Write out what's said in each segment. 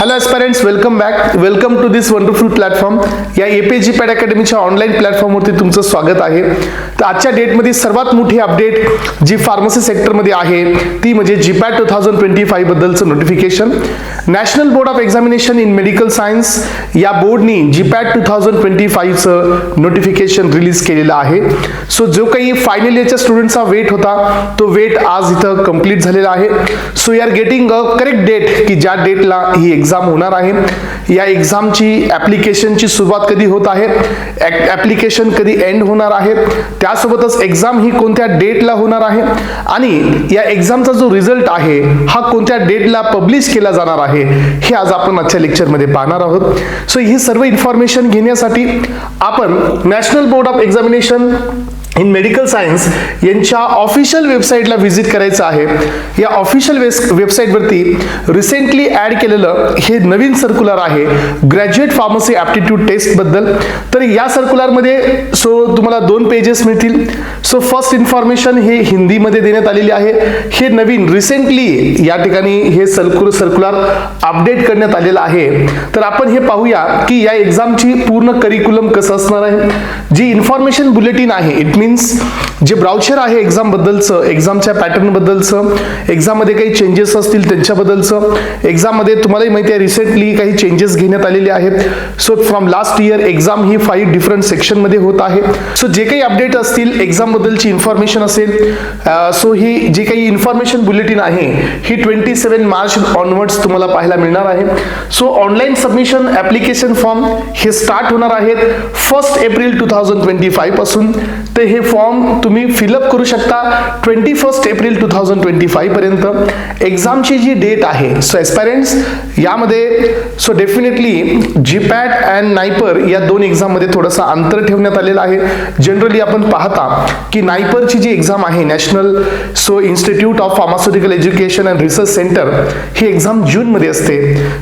Hello aspirants, welcome back. Welcome to this wonderful platform. या APG pad अकॅडमीच्या online प्लॅटफॉर्मवरती तुमचं स्वागत आहे. तर आजच्या डेटमध्ये सर्वात मोठी अपडेट जी फार्मसी सेक्टरमध्ये आहे ती म्हणजे जीपॅट 2025 बद्दलचं notification. National board of examination in medical science या बोर्डनी जीपॅट 2025चं नोटिफिकेशन रिलीज केलेलं आहे. सो जो काही फायनल इयरच्या स्टुडंटचा वेट होता तो वेट आज इथं कंप्लीट झालेला आहे. So we are getting a correct date की ज्या डेटला ही एक्झाम होणार आहे. या एक्झामची ऍप्लिकेशनची सुरुवात कधी होत आहे, ऍप्लिकेशन कधी एंड होणार आहे, त्यासोबतच एक्झाम ही कोणत्या डेटला होणार आहे आणि या एक्झामचा जो रिझल्ट आहे हा कोणत्या डेटला पब्लिश केला जाणार आहे हे आज आपण आजच्या लेक्चरमध्ये पाहणार आहोत. सो ही सर्व इन्फॉर्मेशन घेण्यासाठी आपण national board of examination in medical science यांच्या ऑफिशियल वेबसाईटला व्हिजिट करायचं आहे. या ऑफिशियल वेबसाईटवरती रिसेंटली ॲड केलेलं हे नवीन सर्क्युलर आहे ग्रॅज्युएट फार्मसी ॲप्टिट्यूड टेस्ट बद्दल. तर या सर्क्युलरमध्ये तुम्हाला 2 पेजेस मिळतील. सो फर्स्ट इन्फॉर्मेशन हे हिंदीमध्ये देण्यात आलेली आहे. हे नवीन रिसेंटली या ठिकाणी हे सर्क्युलर अपडेट करण्यात आलेलं आहे. तर आपण हे पाहूया की या एक्झामची पूर्ण करिक्युलम कसं असणार आहे. जी इन्फॉर्मेशन बुलेटिन आहे, इट मीन्स जे ब्राउचर आहे एक्झाम बद्दलचं, एक्झामच्या पॅटर्न बद्दलचं, एक्झाम मध्ये काही चेंजेस असतील त्यांच्याबद्दलचं. एक्झाम मध्ये तुम्हालाही माहिती आहे रिसेंटली काही चेंजेस घेण्यात आलेले आहेत. So from last year exam he 5 different section मध्ये होत आहे. सो जे काही अपडेट असतील एक्झाम बद्दलची इन्फॉर्मेशन असेल, सो ही जी काही इन्फॉर्मेशन बुलेटिन आहे ही 27 मार्च ऑनवर्ड्स तुम्हाला पाहायला मिळणार आहे. So online submission application form हे स्टार्ट होणार आहेत 1 एप्रिल 2025 पासून. तर हे फॉर्म तुम्ही फिलअप करू शकता 21 एप्रिल 2025 पर्यंत. एक्झामची जी डेट आहे सो एस्पायरंट्स यामध्ये डेफिनेटली जीपॅट अँड नायपर या 2 एक्झाम मध्ये थोडंसं अंतर ठेवण्यात आलेलं आहे. जनरली आपण पाहता की नायपरची जी एक्झाम आहे national institute of pharmaceutical education and research centre ही एक्झाम जून मध्ये असते.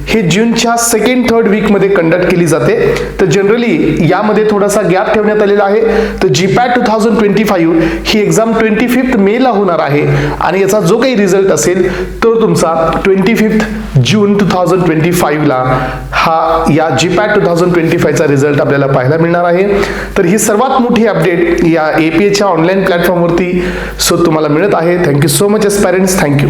हे जूनच्या 2nd-3rd वीक मध्ये कंडक्ट केली जाते. तर जनरली यामध्ये थोडासा गॅप ठेवण्यात आलेला आहे. तर जीपॅट 2025 ही एक्झाम 25 मे ला होणार आहे आणि याचा जो काही रिझल्ट असेल तो तुमचा 25 जून 2025 ला हा या जीपॅट 2025 चा रिझल्ट आपल्याला पाहायला मिळणार आहे. तर ही सर्वात मोठी अपडेट या एपीएच्या ऑनलाईन प्लॅटफॉर्मवरती तुम्हाला मिळत आहे. Thank you so much aspirants. Thank you.